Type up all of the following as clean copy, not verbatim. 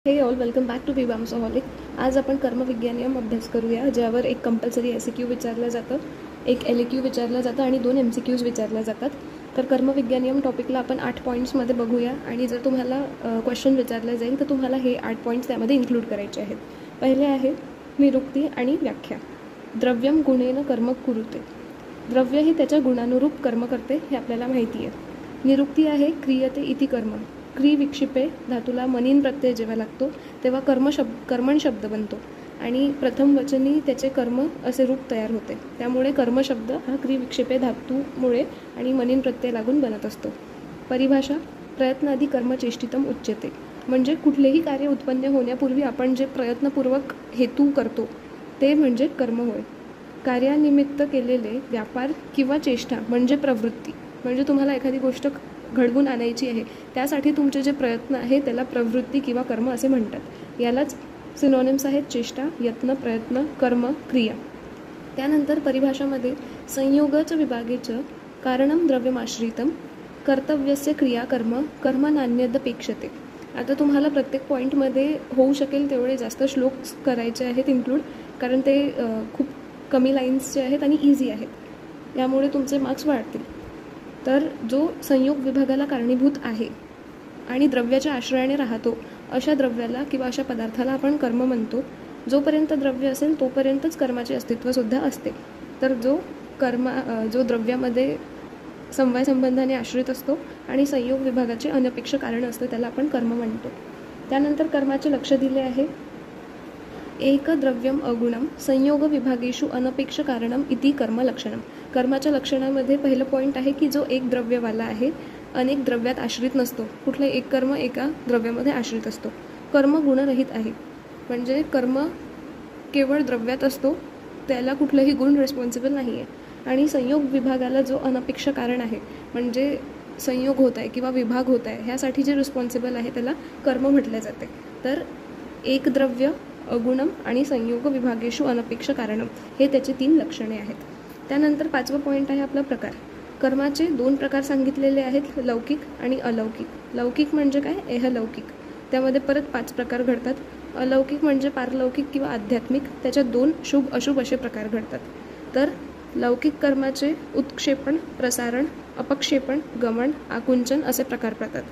हे all welcome back to विवामसोहॉलिक. आज आपण कर्मविज्ञानियम अभ्यास करूया, ज्यावर एक कंपल्सरी SQ विचारलं जातं, एक LQ विचारलं जातं आणि 2 MCQs विचारल्या जातात. तर कर्मविज्ञानियम टॉपिकला आपण 8 पॉईंट्समध्ये बघूया आणि जर तुम्हाला क्वेश्चन विचारले जाईल तर तुम्हाला हे 8 पॉईंट्स त्यामध्ये इन्क्लूड करायचे आहेत. पहिले आहे निरुक्ती आणि व्याख्या. द्रव्यम गुणेन कर्म कुरुते. द्रव्य हे त्याच्या गुणानुरूप कर्म करते हे आपल्याला माहिती आहे. निरुक्ती आहे क्रियते इति कर्म. क्री विक्षिपे धातूला मनीन प्रत्यय जेव्हा लागतो तेव्हा कर्मण शब्द बनतो आणि प्रथम वचनी त्याचे कर्म असे रूप तयार होते. त्यामुळे कर्मशब्द हा क्री विक्षिपे धातूमुळे आणि मनीन प्रत्यय लागून बनत असतो. परिभाषा प्रयत्नादी कर्मचेष्टितम उच्यते. म्हणजे कुठलेही कार्य उत्पन्न होण्यापूर्वी आपण जे प्रयत्नपूर्वक हेतू करतो ते म्हणजे कर्म होय. कार्यानिमित्त केलेले व्यापार किंवा चेष्टा म्हणजे प्रवृत्ती. म्हणजे तुम्हाला एखादी गोष्ट घडवून आणायची आहे त्यासाठी तुमचे जे प्रयत्न आहे त्याला प्रवृत्ती किंवा कर्म असे म्हणतात. यालाच सिनोनिम्स आहेत चेष्टा, यत्न, प्रयत्न, कर्म, क्रिया. त्यानंतर परिभाषामध्ये संयोगच विभागेच कारणम द्रव्यमाश्रितम कर्तव्यस्य क्रियाकर्म कर्म नान्यदपेक्षते. आता तुम्हाला प्रत्येक पॉईंटमध्ये होऊ शकेल तेवढे जास्त श्लोक करायचे आहेत इन्क्लूड, कारण ते खूप कमी लाईन्सचे आहेत आणि इझी आहेत. यामुळे तुमचे मार्क्स वाढतील. तर जो संयोग विभागाला कारणीभूत आहे आणि द्रव्याच्या आश्रयाने राहतो अशा द्रव्याला किंवा अशा पदार्थाला आपण कर्म म्हणतो. जोपर्यंत द्रव्य असेल तोपर्यंतच कर्माचे अस्तित्वसुद्धा असते. तर जो द्रव्यामध्ये समवाय संबंधाने आश्रित असतो आणि संयोग विभागाचे अनपेक्ष कारण असतं त्याला आपण कर्म म्हणतो. त्यानंतर कर्माचे लक्ष दिले आहे. एक द्रव्यम अगुणम संयोग विभागेषु अनपेक्ष कारणम इति कर्म लक्षणम. कर्माच्या लक्षणामध्ये पहिलं पॉईंट आहे की जो एक द्रव्यवाला आहे अनेक द्रव्यात आश्रित नसतो. कुठलाही एक कर्म एका द्रव्यामध्ये आश्रित असतो. कर्म गुणरहित आहे. म्हणजे कर्म केवळ द्रव्यात असतो, त्याला कुठलंही गुण रिस्पॉन्सिबल नाही आहे. आणि संयोग विभागाला जो अनपेक्ष कारण आहे म्हणजे संयोग होत आहे किंवा विभाग होत आहे ह्यासाठी जे रिस्पॉन्सिबल आहे त्याला कर्म म्हटले जाते. तर एक द्रव्य, अगुणम आणि संयोग विभागेषु अनपेक्ष कारणम हे त्याचे 3 लक्षणे आहेत. त्यानंतर 5वं पॉईंट आहे आपला प्रकार. कर्माचे 2 प्रकार सांगितलेले आहेत, लौकिक आणि अलौकिक. लौकिक म्हणजे काय? एहलौकिक. त्यामध्ये परत 5 प्रकार घडतात. अलौकिक म्हणजे पारलौकिक किंवा आध्यात्मिक. त्याच्यात 2 शुभ अशुभ असे प्रकार घडतात. तर लौकिक कर्माचे उत्क्षेपण, प्रसारण, अपक्षेपण, गमन, आकुंचन असे प्रकार पडतात.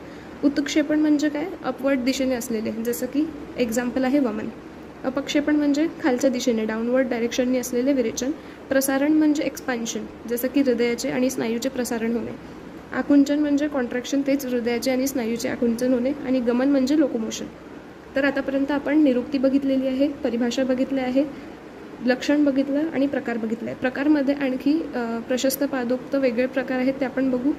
उत्क्षेपण म्हणजे काय? अपवर्ड दिशेने असलेले, जसं की एक्झाम्पल आहे वमन. अपक्षेपण म्हणजे खालच्या दिशेने डाऊनवर्ड डायरेक्शनने असलेले विरेचन. प्रसारण म्हणजे एक्सपान्शन, जसं की हृदयाचे आणि स्नायूचे प्रसारण होणे. आकुंचन म्हणजे कॉन्ट्रॅक्शन, तेच हृदयाचे आणि स्नायूचे आकुंचन होणे. आणि गमन म्हणजे लोकोमोशन. तर आतापर्यंत आपण निरुक्ती बघितलेली आहे, परिभाषा बघितली आहे, लक्षण बघितलं आणि प्रकार बघितला आहे. प्रकारमध्ये आणखी प्रशस्त पादोक्त वेगळे प्रकार आहेत ते आपण बघू.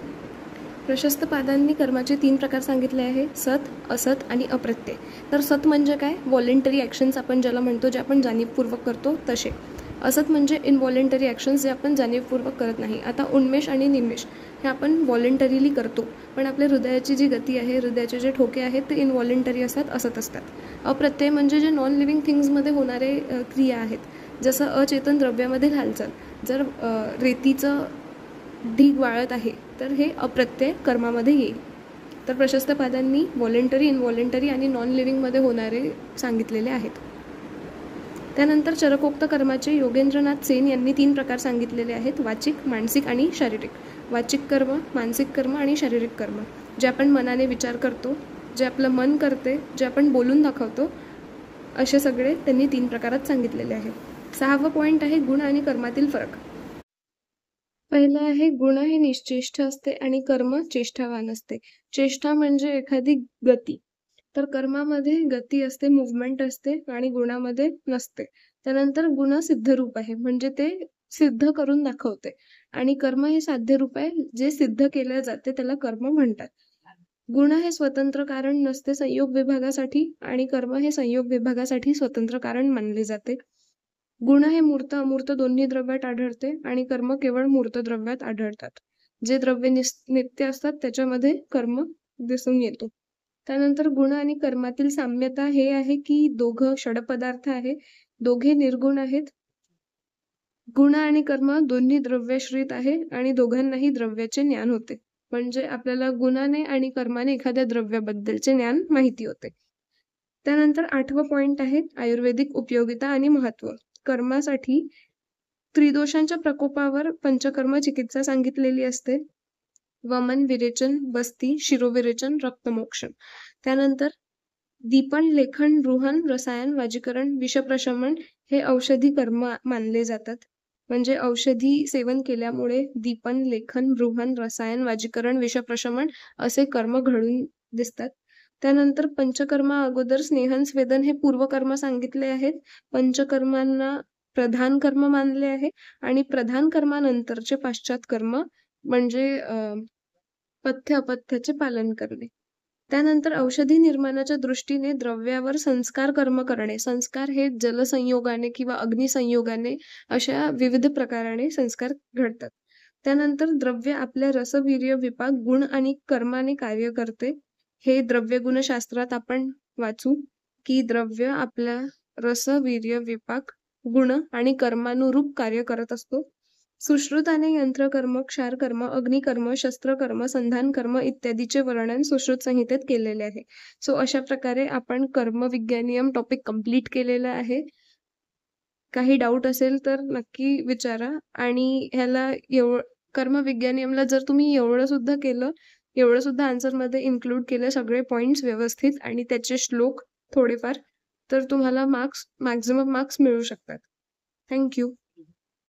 प्रशस्त पादांनी कर्माचे 3 प्रकार सांगितले आहे, सत, असत आणि अप्रत्यय. तर सत म्हणजे काय? व्हॉलेंटरी ॲक्शन्स आपण ज्याला म्हणतो, जे आपण जाणीवपूर्वक करतो तसे. असत म्हणजे इनव्हॉलेंटरी ॲक्शन्स जे आपण जाणीवपूर्वक करत नाही. आता उन्मेष आणि निमेष हे आपण व्हॉलेंटरीली करतो, पण आपल्या हृदयाची जी गती आहे, हृदयाचे जे ठोके आहेत ते इनव्हॉलेंटरी असतात, असत असतात. अप्रत्यय म्हणजे जे नॉन लिव्हिंग थिंग्समध्ये होणारे क्रिया आहेत, जसं अचेतन द्रव्यामध्ये हालचाल. जर रेतीचं ढीग वाळत आहे तर हे अप्रत्यय कर्मामध्ये येईल. तर प्रशस्त पादांनी व्हॉलेंटरी, इनव्हॉलेंटरी आणि नॉन लिव्हिंगमध्ये होणारे सांगितलेले आहेत. त्यानंतर चरकोक्त कर्माचे योगेंद्रनाथ सेन यांनी 3 प्रकार सांगितलेले आहेत, वाचिक, मानसिक आणि शारीरिक. वाचिक कर्म, मानसिक कर्म आणि शारीरिक कर्म. जे आपण मनाने विचार करतो, जे आपलं मन करते, जे आपण बोलून दाखवतो, असे सगळे त्यांनी 3 प्रकारात सांगितलेले आहे. 6वं पॉईंट आहे गुण आणि कर्मातील फरक. पहिलं आहे गुण हे निश्चेष्ट असते आणि कर्म चेष्टावान असते. चेष्टा म्हणजे एखादी गती, तर कर्मामध्ये गती असते, मुवमेंट असते आणि गुणामध्ये नसते. त्यानंतर गुण सिद्धरूप आहे, म्हणजे ते सिद्ध करून दाखवते आणि कर्म हे साध्य रूप आहे, जे सिद्ध केले जाते त्याला कर्म म्हणतात. गुण हे स्वतंत्र कारण नसते संयोग विभागासाठी आणि कर्म हे संयोग विभागासाठी स्वतंत्र कारण मानले जाते. गुण हे मूर्त अमूर्त दोन्ही द्रव्यात आढळते आणि कर्म केवळ मूर्त द्रव्यात आढळतात. जे द्रव्य नित्य असतात त्याच्यामध्ये कर्म दिसून येतो. त्यानंतर गुण आणि कर्मातील साम्यता हे आहे की दोघं षडपदार्थ आहे, दोघे निर्गुण आहेत. गुण आणि कर्म दोन्ही द्रव्याश्रित आहे आणि दोघांनाही द्रव्याचे ज्ञान होते. म्हणजे आपल्याला गुणाने आणि कर्माने एखाद्या द्रव्याबद्दलचे ज्ञान माहिती होते. त्यानंतर 8वं पॉइंट आहे आयुर्वेदिक उपयोगिता आणि महत्त्व. कर्मासाठी त्रिदोषांच्या प्रकोपावर पंचकर्म चिकित्सा सांगितलेली असते. वमन, विरेचन, बस्ती, शिरोविरेचन, रक्तमोक्षण. त्यानंतर दीपन, लेखन, रुहन, रसायन, वाजीकरण, विषप्रशमन हे औषधी कर्म मानले जातात. म्हणजे औषधी सेवन केल्यामुळे दीपन, लेखन, रुहन, रसायन, वाजीकरण, विषप्रशमन असे कर्म घडून दिसतात. त्यानंतर पंचकर्मा अगोदर स्नेहन, स्वेदन हे पूर्वकर्म सांगितले आहेत. पंचकर्मांना प्रधान कर्म मानले आहे आणि प्रधान कर्मानंतरचे पाश्चात कर्म म्हणजे पथ्य अपथ्याचे पालन करणे. त्यानंतर औषधी निर्माणाच्या दृष्टीने द्रव्यावर संस्कार कर्म करणे. संस्कार हे जलसंयोगाने किंवा अग्निसंयोगाने अशा विविध प्रकाराने संस्कार घडतात. त्यानंतर द्रव्य आपल्या रसवीर्य विपाक गुण आणि कर्माने कार्य करते. हे द्रव्यगुणशास्त्रात आपण वाचू की द्रव्य आपल्या रसवीर्य विपाक गुण आणि कर्मानुरूप कार्य करत असतो. सुश्रुताने यंत्रकर्म, क्षारकर्म, अग्निकर्म, शस्त्रकर्म, संधान कर्म इत्यादीचे वर्णन सुश्रुत संहितेत केलेले आहे. सो अशा प्रकारे आपण कर्मविज्ञानियम टॉपिक कंप्लीट केलेला आहे. काही डाऊट असेल तर नक्की विचारा. आणि ह्याला कर्मविज्ञानियमला जर तुम्ही एवढं सुद्धा आन्सरमध्ये इन्क्लूड केलं सगळे पॉइंट्स व्यवस्थित आणि त्याचे श्लोक थोडेफार, तर तुम्हाला मॅक्झिमम मार्क्स मिळू शकतात. थँक्यू.